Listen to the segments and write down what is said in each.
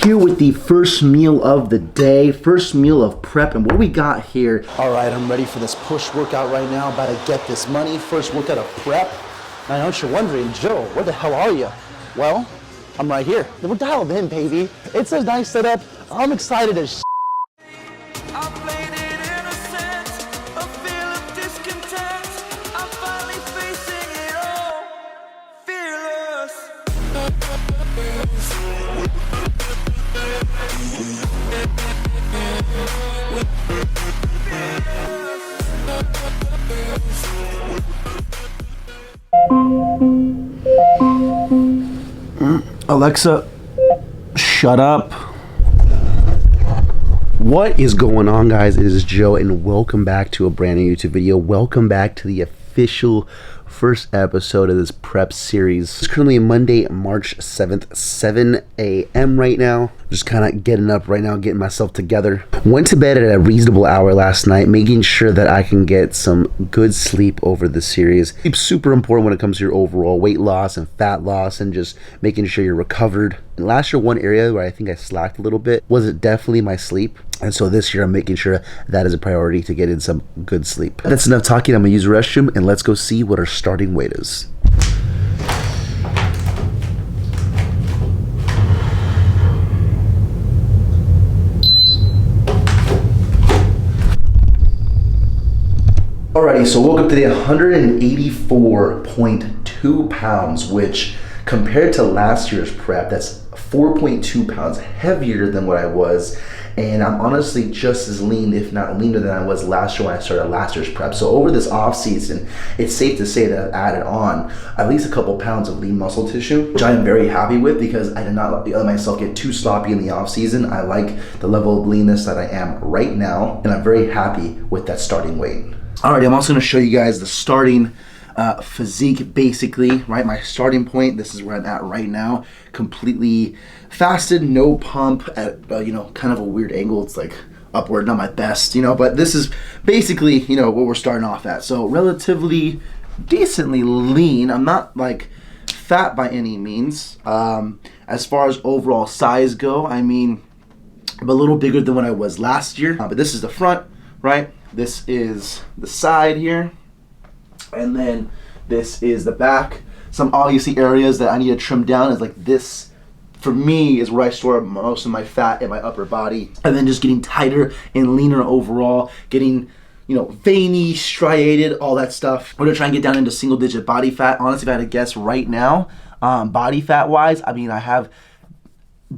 here with the first meal of the day, first meal of prep, and what we got here. All right, I'm ready for this push workout right now, about to get this money, first workout of prep. And I know what you're wondering, Joe, where the hell are you? Well, I'm right here. We're dialed in, baby. It's a nice setup. I'm excited as Alexa, shut up. What is going on, guys? It is Joe, and welcome back to a brand new YouTube video. Welcome back to the official first episode of this prep series. It's currently Monday, March 7th, 7 a.m. right now. Just kind of getting up right now, getting myself together. Went to bed at a reasonable hour last night, making sure that I can get some good sleep over the series. Sleep's super important when it comes to your overall weight loss and fat loss and just making sure you're recovered. And last year, one area where I think I slacked a little bit was definitely my sleep. And so this year I'm making sure that is a priority to get in some good sleep. That's enough talking. I'm gonna use the restroom and let's go see what our starting weight is. Alrighty, so woke up today 184.2 pounds, which compared to last year's prep, that's 4.2 pounds heavier than what I was. And I'm honestly just as lean, if not leaner than I was last year when I started last year's prep. So over this off season, it's safe to say that I've added on at least a couple pounds of lean muscle tissue, which I am very happy with because I did not let myself get too sloppy in the off season. I like the level of leanness that I am right now, and I'm very happy with that starting weight. Alright, I'm also gonna show you guys the starting physique, basically, right? My starting point, this is where I'm at right now, completely fasted, no pump at, kind of a weird angle. It's like upward, not my best, but this is basically, what we're starting off at. So relatively decently lean. I'm not like fat by any means. As far as overall size go, I'm a little bigger than what I was last year, but this is the front, right? This is the side here. And then this is the back. Some obviously areas that I need to trim down is like this, for me, is where I store most of my fat in my upper body. And then just getting tighter and leaner overall, getting, veiny, striated, all that stuff. We're gonna try and get down into single digit body fat. Honestly, if I had to guess right now, body fat wise, I have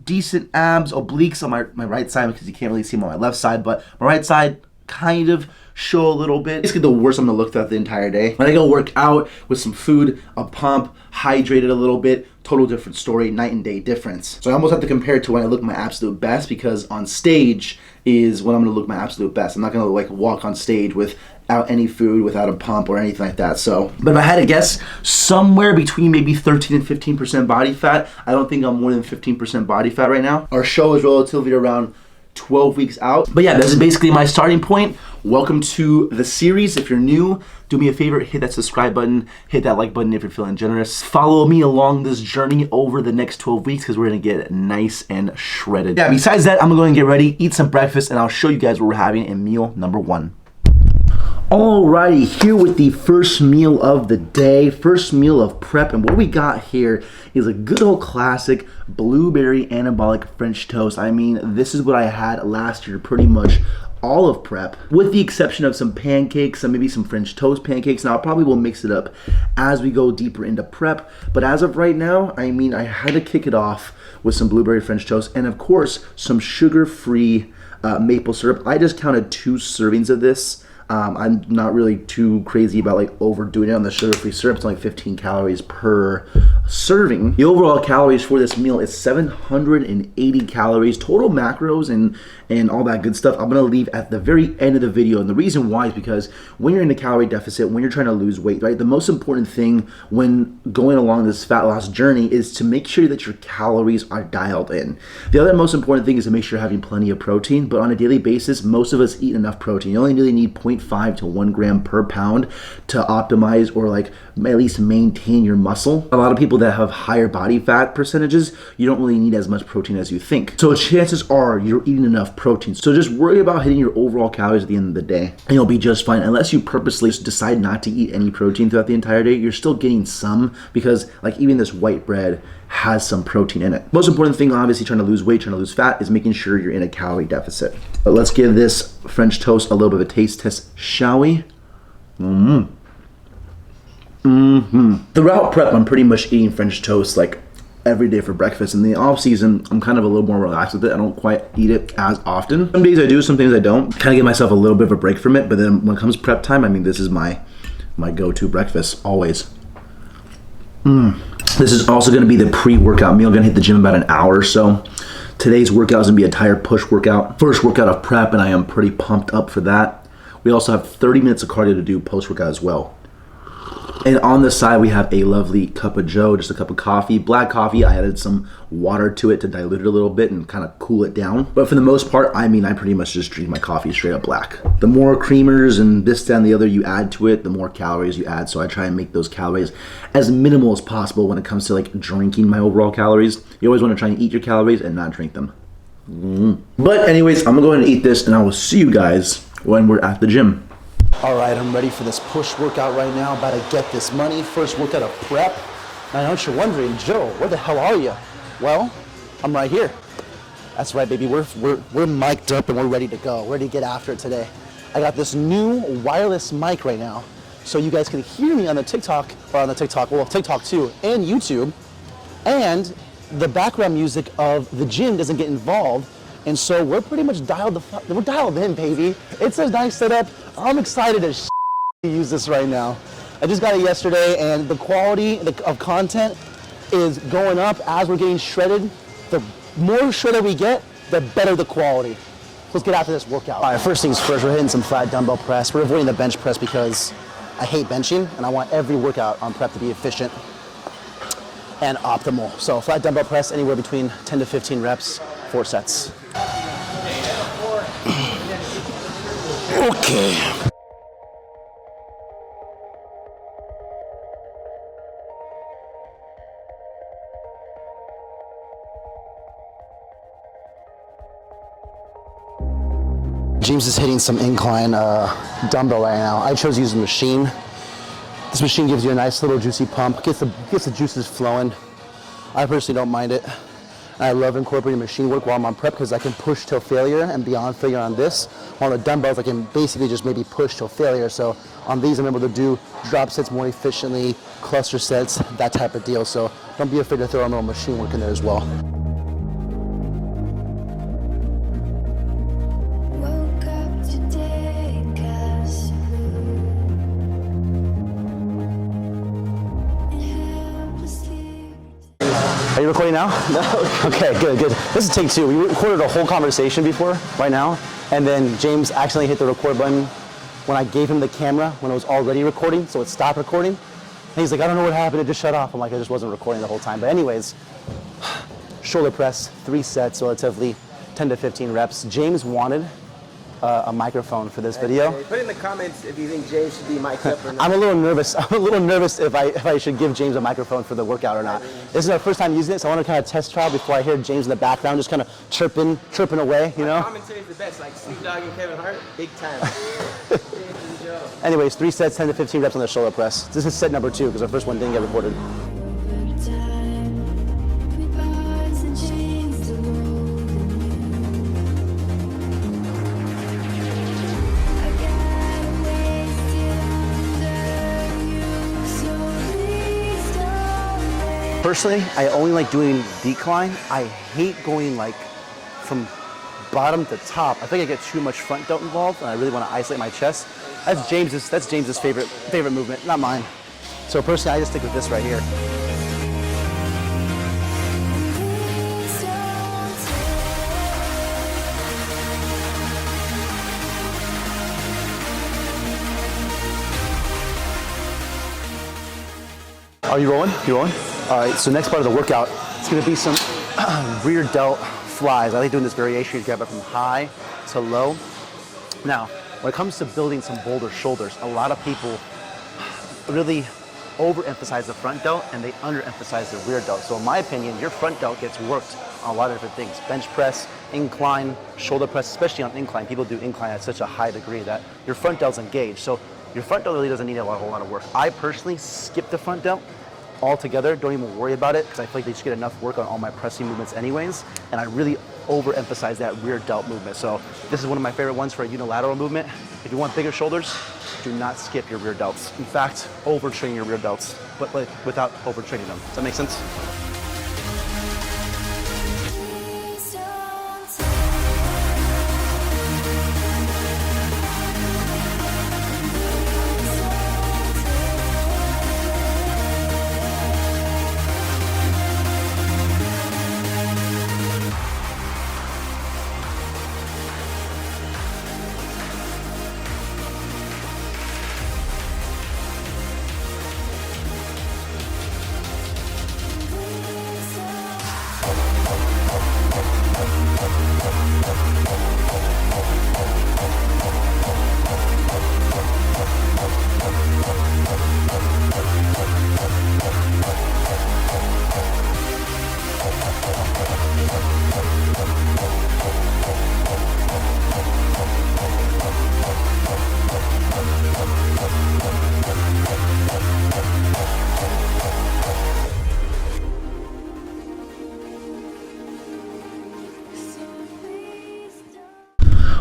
decent abs, obliques on my right side because you can't really see them on my left side, but my right side kind of show a little bit. Basically the worst I'm gonna look throughout the entire day. When I go work out with some food, a pump, hydrated a little bit, total different story, night and day difference. So I almost have to compare it to when I look my absolute best, because on stage is when I'm gonna look my absolute best. I'm not gonna walk on stage without any food, without a pump or anything like that. So, but if I had to guess, somewhere between maybe 13 and 15% body fat. I don't think I'm more than 15% body fat right now. Our show is relatively around 12 weeks out. But yeah, this is basically my starting point. Welcome to the series. If you're new, do me a favor, hit that subscribe button, hit that like button if you're feeling generous. Follow me along this journey over the next 12 weeks because we're gonna get nice and shredded. Yeah, besides that, I'm gonna go and get ready, eat some breakfast, and I'll show you guys what we're having in meal number 1. Alrighty, here with the first meal of the day, first meal of prep, and what we got here is a good old classic blueberry anabolic French toast. This is what I had last year, pretty much all of prep, with the exception of some pancakes and maybe some French toast pancakes. Now I probably will mix it up as we go deeper into prep, but as of right now, I had to kick it off with some blueberry French toast and of course some sugar-free maple syrup. I just counted 2 servings of this. I'm not really too crazy about overdoing it on the sugar-free syrup. It's only 15 calories per serving. The overall calories for this meal is 780 calories, total macros and all that good stuff. I'm gonna leave at the very end of the video, and the reason why is because when you're in a calorie deficit, when you're trying to lose weight, right, the most important thing when going along this fat loss journey is to make sure that your calories are dialed in. The other most important thing is to make sure you're having plenty of protein, but on a daily basis, most of us eat enough protein. You only really need 0.5 0.5 to 1 gram per pound to optimize or like at least maintain your muscle. A lot of people that have higher body fat percentages, you don't really need as much protein as you think. So chances are you're eating enough protein. So just worry about hitting your overall calories at the end of the day and you'll be just fine. Unless you purposely decide not to eat any protein throughout the entire day, you're still getting some, because like even this white bread has some protein in it. Most important thing, obviously, trying to lose weight, trying to lose fat, is making sure you're in a calorie deficit. But let's give this French toast a little bit of a taste test, shall we? Throughout prep, I'm pretty much eating French toast like every day for breakfast. In the off season, I'm kind of a little more relaxed with it. I don't quite eat it as often. Some days I do, some days I don't. Kind of give myself a little bit of a break from it. But then when it comes prep time, I mean, this is my go-to breakfast always. This is also going to be the pre-workout meal. I'm going to hit the gym in about an hour or so. Today's workout is going to be a tire push workout. First workout of prep, and I am pretty pumped up for that. We also have 30 minutes of cardio to do post-workout as well. And on the side, we have a lovely cup of joe, just a cup of coffee, black coffee. I added some water to it to dilute it a little bit and kind of cool it down. But for the most part, I mean, I pretty much just drink my coffee straight up black. The more creamers and this, that, and the other you add to it, the more calories you add. So I try and make those calories as minimal as possible when it comes to like drinking my overall calories. You always want to try and eat your calories and not drink them. But anyways, I'm gonna go ahead and eat this and I will see you guys when we're at the gym. All right, I'm ready for this push workout right now. About to get this money. First workout of prep. I know what you're wondering, Joe, where the hell are you? Well, I'm right here. That's right, baby. We're mic'd up and we're ready to go. Ready to get after it today. I got this new wireless mic right now, so you guys can hear me on the TikTok, well, TikTok too, and YouTube. And the background music of the gym doesn't get involved. And so we're pretty much we're dialed in, baby. It's a nice setup. I'm excited as to use this right now. I just got it yesterday, and the quality of content is going up as we're getting shredded. The more shredded we get, the better the quality. Let's get after this workout. All right, first things first, we're hitting some flat dumbbell press. We're avoiding the bench press because I hate benching, and I want every workout on prep to be efficient and optimal. So flat dumbbell press, anywhere between 10 to 15 reps, 4 sets. Okay. James is hitting some incline dumbbell right now. I chose to use the machine. This machine gives you a nice little juicy pump, gets the juices flowing. I personally don't mind it. I love incorporating machine work while I'm on prep because I can push till failure and beyond failure on this. While the dumbbells, I can basically just maybe push till failure. So on these, I'm able to do drop sets more efficiently, cluster sets, that type of deal. So don't be afraid to throw a little machine work in there as well. Are you recording now? No. Okay, good. This is take 2. We recorded a whole conversation before, right now, and then James accidentally hit the record button when I gave him the camera when it was already recording, so it stopped recording. And he's like, I don't know what happened, it just shut off. I'm like, I just wasn't recording the whole time. But anyways, shoulder press, 3 sets, relatively 10 to 15 reps. James wanted a microphone for this video. Put in the comments if you think James should be mic'd up or not. I'm a little nervous if I should give James a microphone for the workout or not. This is our first time using it, so I want to kind of test trial before I hear James in the background just kind of chirping away, you know? Commentary is the best, like Snoop Dogg and Kevin Hart, big time. James and Joe. Anyways, 3 sets, 10 to 15 reps on the shoulder press. This is set number 2 because our first one didn't get recorded. Personally, I only like doing decline. I hate going like from bottom to top. I think I get too much front delt involved, and I really want to isolate my chest. That's James's favorite movement, not mine. So personally, I just stick with this right here. Are you rolling? You rolling? All right, so next part of the workout, it's gonna be some rear delt flies. I like doing this variation. You grab it from high to low. Now, When it comes to building some bolder shoulders, a lot of people really overemphasize the front delt and they underemphasize the rear delt. So in my opinion, your front delt gets worked on a lot of different things. Bench press, incline, shoulder press, especially on incline. People do incline at such a high degree that your front delt's engaged. So your front delt really doesn't need a whole lot of work. I personally skip the front delt altogether, don't even worry about it, because I feel like they just get enough work on all my pressing movements anyways, and I really overemphasize that rear delt movement. So this is one of my favorite ones for a unilateral movement. If you want bigger shoulders, do not skip your rear delts. In fact, overtrain your rear delts, but without overtraining them. Does that make sense?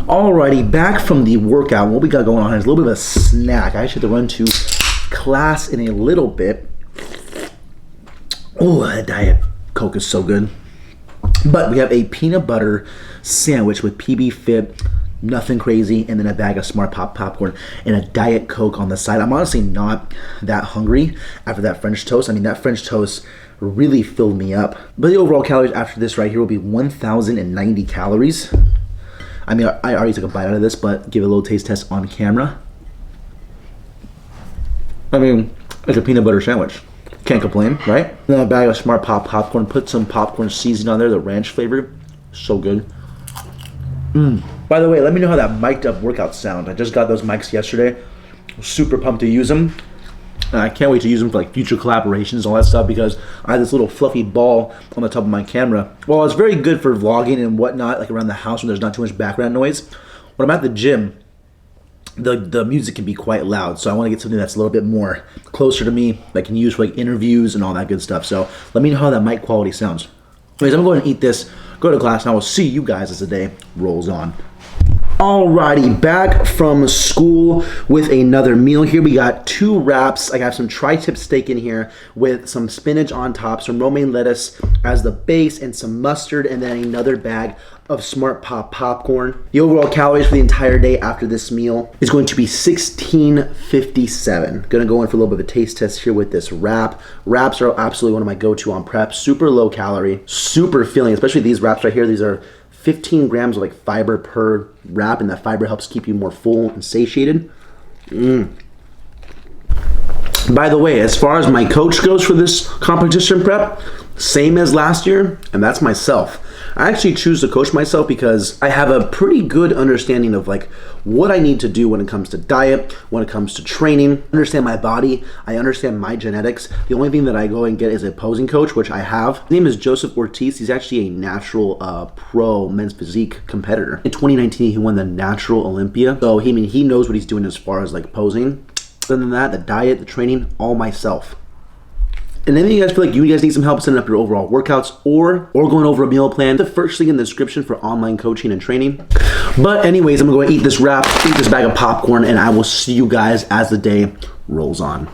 Alrighty, back from the workout. What we got going on here is a little bit of a snack. I actually have to run to class in a little bit. Oh, that Diet Coke is so good. But we have a peanut butter sandwich with PB Fit, nothing crazy, and then a bag of Smart Pop popcorn and a Diet Coke on the side. I'm honestly not that hungry after that French toast. I mean, that French toast really filled me up. But the overall calories after this right here will be 1,090 calories. I mean, I already took a bite out of this, but give it a little taste test on camera. I mean, it's a peanut butter sandwich. Can't complain, right? Then a bag of Smart Pop popcorn. Put some popcorn seasoning on there, the ranch flavor. So good. By the way, let me know how that mic'd up workout sound. I just got those mics yesterday. Super pumped to use them. And I can't wait to use them for like future collaborations and all that stuff, because I have this little fluffy ball on the top of my camera. Well, it's very good for vlogging and whatnot, like around the house when there's not too much background noise. When I'm at the gym, the music can be quite loud, so I want to get something that's a little bit more closer to me that I can use for like interviews and all that good stuff. So let me know how that mic quality sounds. Anyways, I'm going to eat this, go to class, and I will see you guys as the day rolls on. Alrighty, back from school with another meal. Here we got 2 wraps. I got some tri-tip steak in here with some spinach on top, some romaine lettuce as the base, and some mustard, and then another bag of Smart Pop popcorn. The overall calories for the entire day after this meal is going to be 1657. Gonna go in for a little bit of a taste test here with this wrap. Wraps are absolutely one of my go-to on prep. Super low calorie, super filling, especially these wraps right here. These are 15 grams of like fiber per wrap, and that fiber helps keep you more full and satiated. By the way, as far as my coach goes for this competition prep, same as last year, and that's myself. I actually choose to coach myself because I have a pretty good understanding of like what I need to do when it comes to diet, when it comes to training. I understand my body, I understand my genetics. The only thing that I go and get is a posing coach, which I have. His name is Joseph Ortiz. He's actually a natural pro men's physique competitor. In 2019, he won the Natural Olympia. So he knows what he's doing as far as like posing. Other than that, the diet, the training, all myself. And then you guys feel like you guys need some help setting up your overall workouts or going over a meal plan, the first link in the description for online coaching and training. But anyways, I'm gonna go eat this wrap, eat this bag of popcorn, and I will see you guys as the day rolls on.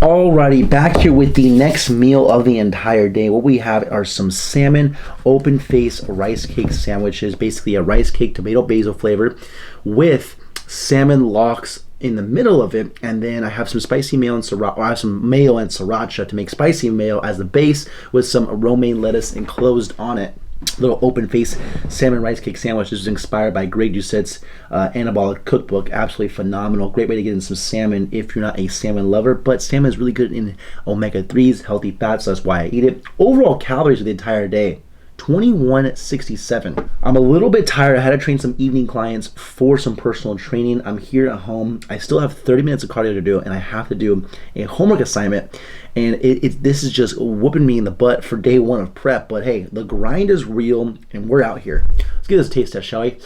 Alrighty, back here with the next meal of the entire day. What we have are some salmon open face rice cake sandwiches, basically a rice cake tomato basil flavor with salmon lox in the middle of it, and then I have some spicy mayo and sriracha. I have some mayo and sriracha to make spicy mayo as the base, with some romaine lettuce enclosed on it. Little open face salmon rice cake sandwich. This is inspired by Greg Doucette's anabolic cookbook. Absolutely phenomenal. Great way to get in some salmon if you're not a salmon lover, but salmon is really good in omega-3s, healthy fats, so that's why I eat it. Overall calories of the entire day, 2167. I'm a little bit tired. I had to train some evening clients for some personal training. I'm here at home. I still have 30 minutes of cardio to do, and I have to do a homework assignment. And this is just whooping me in the butt for day one of prep. But hey, the grind is real, and we're out here. Let's give this a taste test, shall we?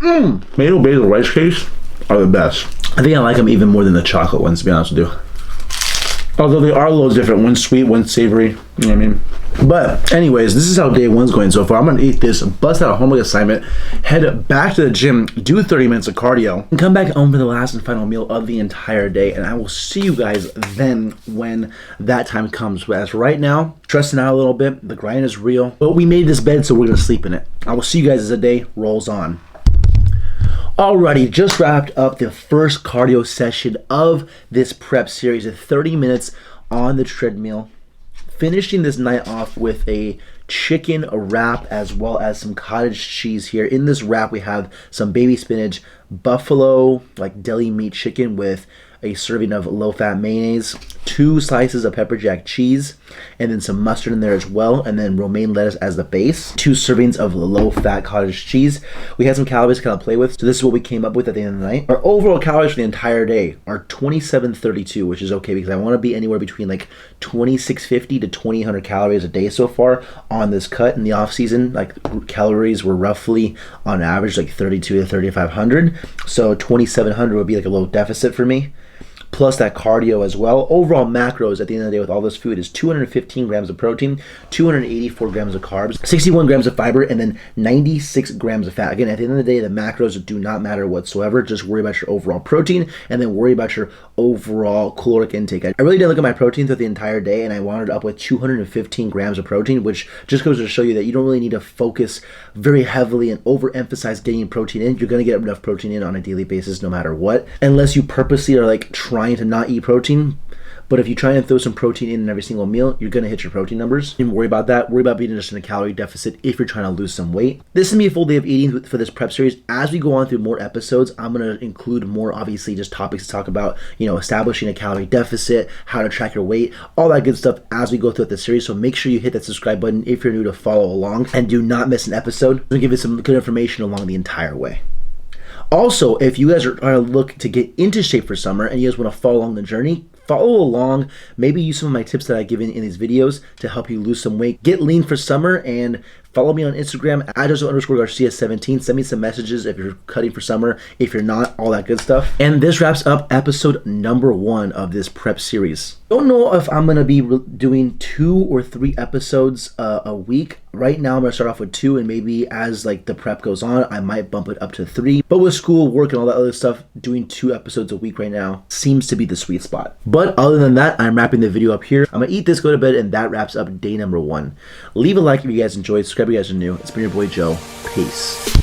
Tomato basil rice cakes are the best. I think I like them even more than the chocolate ones, to be honest with you. Although they are a little different. One's sweet, one's savory. You know what I mean? But anyways, this is how day one's going so far. I'm going to eat this, bust out a homework assignment, head back to the gym, do 30 minutes of cardio, and come back home for the last and final meal of the entire day. And I will see you guys then when that time comes. But as right now, stressing out a little bit. The grind is real. But we made this bed, so we're going to sleep in it. I will see you guys as the day rolls on. Alrighty, just wrapped up the first cardio session of this prep series at 30 minutes on the treadmill. Finishing this night off with a chicken wrap as well as some cottage cheese here. In this wrap, we have some baby spinach, buffalo, like deli meat chicken with a serving of low-fat mayonnaise, 2 slices of pepper jack cheese, and then some mustard in there as well, and then romaine lettuce as the base, 2 servings of low-fat cottage cheese. We had some calories to kind of play with, so this is what we came up with at the end of the night. Our overall calories for the entire day are 2732, which is okay because I want to be anywhere between like 2650 to 2800 calories a day so far on this cut. In the off season, like calories were roughly on average like 32 to 3500, so 2700 would be like a low deficit for me, plus that cardio as well. Overall macros at the end of the day with all this food is 215 grams of protein, 284 grams of carbs, 61 grams of fiber, and then 96 grams of fat. Again, at the end of the day, the macros do not matter whatsoever. Just worry about your overall protein and then worry about your overall caloric intake. I really did look at my protein throughout the entire day, and I wound up with 215 grams of protein, which just goes to show you that you don't really need to focus very heavily and overemphasize getting protein in. You're going to get enough protein in on a daily basis no matter what, unless you purposely are like trying to not eat protein. But if you try and throw some protein in every single meal, you're going to hit your protein numbers. Don't worry about that. Worry about being just in a calorie deficit if you're trying to lose some weight. This is going to be a full day of eating for this prep series. As we go on through more episodes, I'm going to include more, obviously, just topics to talk about, you know, establishing a calorie deficit, how to track your weight, all that good stuff as we go through the series. So make sure you hit that subscribe button if you're new to follow along, and do not miss an episode. We'll give you some good information along the entire way. Also, if you guys are looking to get into shape for summer and you guys want to follow along the journey, follow along, maybe use some of my tips that I give in these videos to help you lose some weight, get lean for summer, and follow me on Instagram at @Garcia17. Send me some messages if you're cutting for summer, if you're not, all that good stuff. And this wraps up episode number 1 of this prep series. Don't know if I'm going to be doing 2 or 3 episodes a week. Right now I'm going to start off with 2, and maybe as like the prep goes on, I might bump it up to 3. But with school, work, and all that other stuff, doing 2 episodes a week right now seems to be the sweet spot. But other than that, I'm wrapping the video up here. I'm going to eat this, go to bed, and that wraps up day number 1. Leave a like if you guys enjoyed. Subscribe if you guys are new. It's been your boy Joe. Peace.